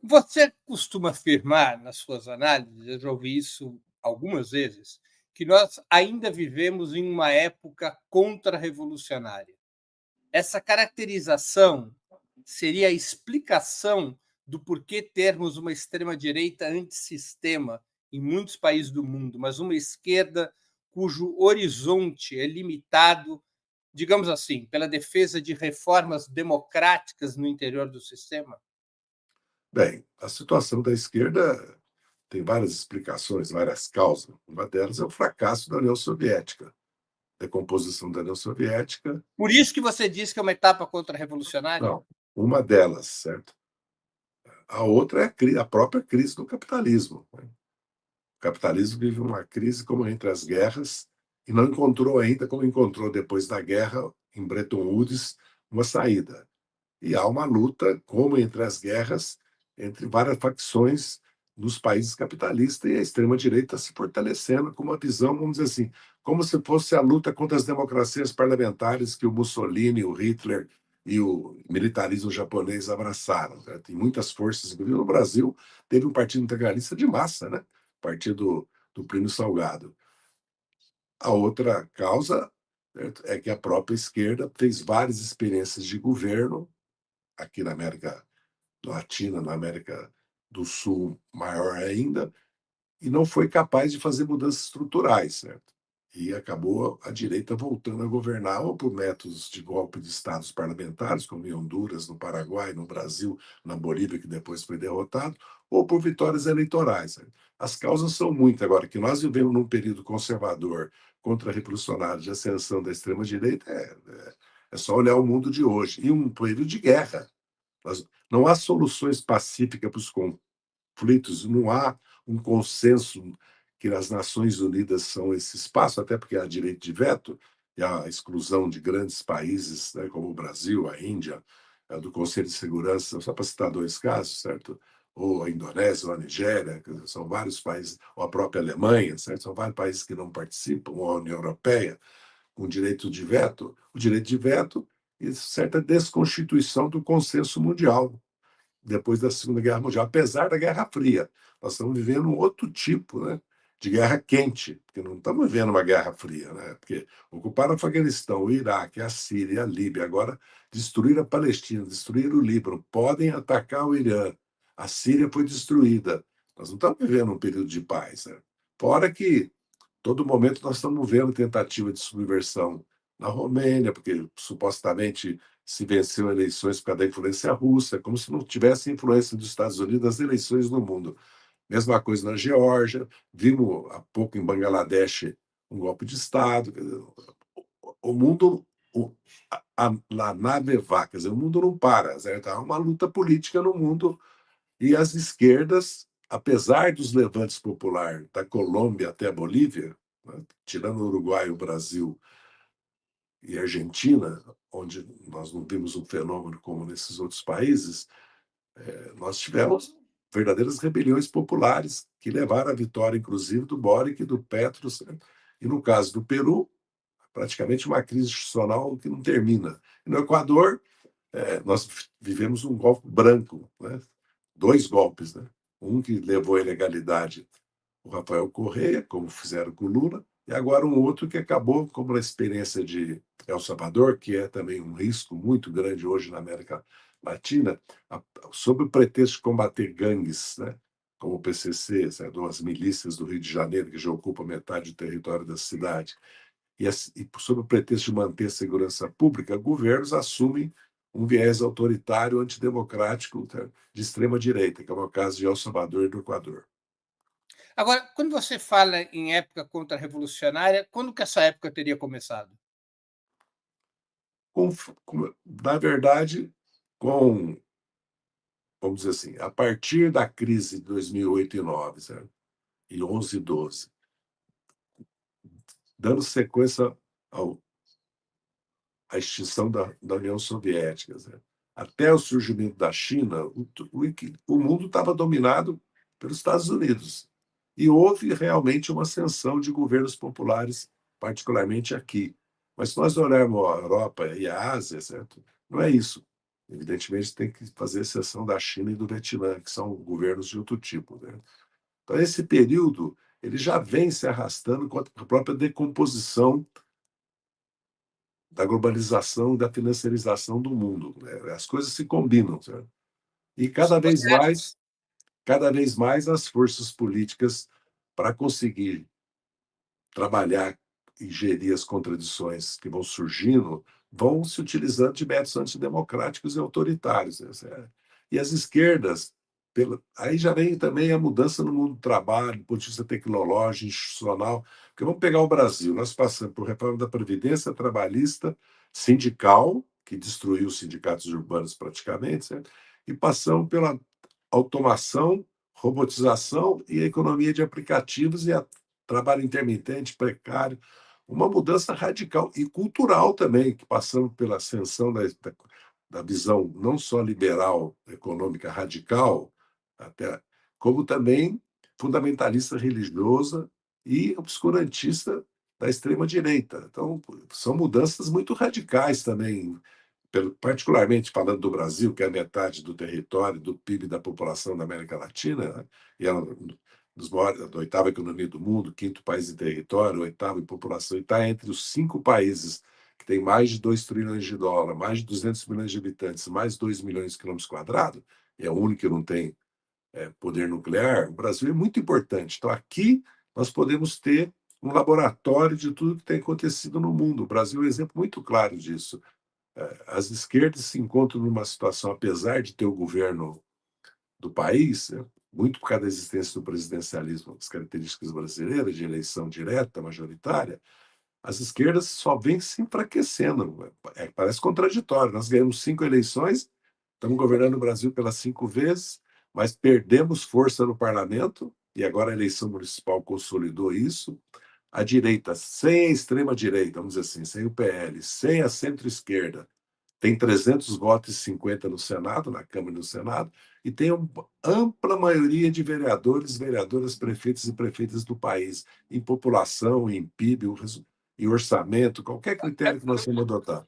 Você costuma afirmar nas suas análises, eu já ouvi isso algumas vezes, que nós ainda vivemos em uma época contra-revolucionária. Essa caracterização seria a explicação do porquê termos uma extrema-direita antissistema em muitos países do mundo, mas uma esquerda cujo horizonte é limitado, digamos assim, pela defesa de reformas democráticas no interior do sistema? Bem, a situação da esquerda tem várias explicações, várias causas. Uma delas é o fracasso da União Soviética, decomposição da União Soviética. Por isso que você diz que é uma etapa contra-revolucionária? Não, uma delas, certo? A outra é a própria crise do capitalismo, né? O capitalismo vive uma crise como entre as guerras e não encontrou ainda, como encontrou depois da guerra, em Bretton Woods, uma saída. E há uma luta, como entre as guerras, entre várias facções nos países capitalistas e a extrema-direita se fortalecendo com uma visão, vamos dizer assim, como se fosse a luta contra as democracias parlamentares que o Mussolini, o Hitler e o militarismo japonês abraçaram. Né? Tem muitas forças, inclusive no Brasil, teve um partido integralista de massa, né? Partido do Plínio Salgado. A outra causa, certo, é que a própria esquerda fez várias experiências de governo aqui na América Latina, na América do Sul, maior ainda, e não foi capaz de fazer mudanças estruturais, certo? E acabou a direita voltando a governar ou por métodos de golpe de estados parlamentares, como em Honduras, no Paraguai, no Brasil, na Bolívia, que depois foi derrotado, ou por vitórias eleitorais, certo? As causas são muitas. Agora, que nós vivemos num período conservador, contra-revolucionário, de ascensão da extrema-direita, é só olhar o mundo de hoje. E um período de guerra. Não há soluções pacíficas para os conflitos, não há um consenso que as Nações Unidas são esse espaço, até porque há direito de veto e a exclusão de grandes países, né, como o Brasil, a Índia, do Conselho de Segurança, só para citar dois casos, certo? Ou a Indonésia, ou a Nigéria, quer dizer, são vários países, ou a própria Alemanha, certo? São vários países que não participam, ou a União Europeia, com direito de veto, o direito de veto e certa desconstituição do consenso mundial depois da Segunda Guerra Mundial, apesar da Guerra Fria. Nós estamos vivendo um outro tipo, né, de guerra quente, porque não estamos vivendo uma guerra fria, né? Porque ocupar o Afeganistão, o Iraque, a Síria, a Líbia, agora destruir a Palestina, destruir o Líbano, podem atacar o Irã. A Síria foi destruída. Nós não estamos vivendo um período de paz, né? Fora que todo momento nós estamos vendo tentativa de subversão na Romênia, porque supostamente se venceu eleições por causa da influência russa, como se não tivesse influência dos Estados Unidos nas eleições no mundo. Mesma coisa na Geórgia, vimos há pouco em Bangladesh um golpe de Estado. O mundo, a nave vaca, quer dizer, o mundo não para, certo? Há uma luta política no mundo e as esquerdas, apesar dos levantes populares da Colômbia até a Bolívia, né, tirando o Uruguai, o Brasil e a Argentina, onde nós não vimos um fenômeno como nesses outros países, nós tivemos verdadeiras rebeliões populares que levaram à vitória, inclusive, do Boric e do Petros, né? E no caso do Peru, praticamente uma crise institucional que não termina. E no Equador, nós vivemos um golpe branco, né? Dois golpes, né? Um que levou à ilegalidade o Rafael Correia, como fizeram com o Lula, e agora um outro que acabou, como na experiência de El Salvador, que é também um risco muito grande hoje na América Latina, a, sob o pretexto de combater gangues, né? Como o PCC, sabe, as milícias do Rio de Janeiro, que já ocupam metade do território da cidade, e sob o pretexto de manter a segurança pública, governos assumem um viés autoritário, antidemocrático, tá, de extrema direita, que é o caso de El Salvador e do Equador. Agora, quando você fala em época contra-revolucionária, quando que essa época teria começado? Na verdade, com, vamos dizer assim, a partir da crise de 2008 e 2009, certo? E 11 e 12, dando sequência ao, à extinção da União Soviética, certo? Até o surgimento da China, o mundo estava dominado pelos Estados Unidos. E houve realmente uma ascensão de governos populares, particularmente aqui. Mas se nós olharmos a Europa e a Ásia, certo? Não é isso. Evidentemente, tem que fazer exceção da China e do Vietnã, que são governos de outro tipo, né. Então esse período, ele já vem se arrastando com a própria decomposição da globalização e da financiarização do mundo, né, as coisas se combinam, certo. E Você acha cada vez mais as forças políticas, para conseguir trabalhar e gerir as contradições que vão surgindo, vão se utilizando de métodos antidemocráticos e autoritários, né, e as esquerdas, aí já vem também a mudança no mundo do trabalho, do ponto de vista tecnológico, institucional, porque vamos pegar o Brasil, nós passamos por reforma da previdência trabalhista, sindical, que destruiu os sindicatos urbanos praticamente, certo, e passamos pela automação, robotização e a economia de aplicativos e a trabalho intermitente, precário, uma mudança radical e cultural também, que passamos pela ascensão da visão não só liberal, econômica radical, até, como também fundamentalista religiosa e obscurantista da extrema-direita. Então, são mudanças muito radicais também, particularmente falando do Brasil, que é a metade do território, do PIB da população da América Latina, né? E é um dos maiores, a oitava economia do mundo, quinto país em território, oitavo em população, e está entre os 5 países que têm mais de 2 trilhões de dólares, mais de 200 milhões de habitantes, mais 2 milhões de quilômetros quadrados, é o único que não tem poder nuclear. O Brasil é muito importante. Então, aqui nós podemos ter um laboratório de tudo que tem acontecido no mundo. O Brasil é um exemplo muito claro disso. As esquerdas se encontram numa situação, apesar de ter o governo do país, né, muito por causa da existência do presidencialismo, as características brasileiras de eleição direta, majoritária, as esquerdas só vêm se enfraquecendo. Parece contraditório. Nós ganhamos 5 eleições, estamos governando o Brasil pelas 5 vezes, mas perdemos força no parlamento, e agora a eleição municipal consolidou isso. A direita, sem a extrema-direita, vamos dizer assim, sem o PL, sem a centro-esquerda, tem 300 votos e 50 no Senado, na Câmara e no Senado, e tem uma ampla maioria de vereadores, vereadoras, prefeitos e prefeitas do país, em população, em PIB, em orçamento, qualquer critério que nós vamos adotar.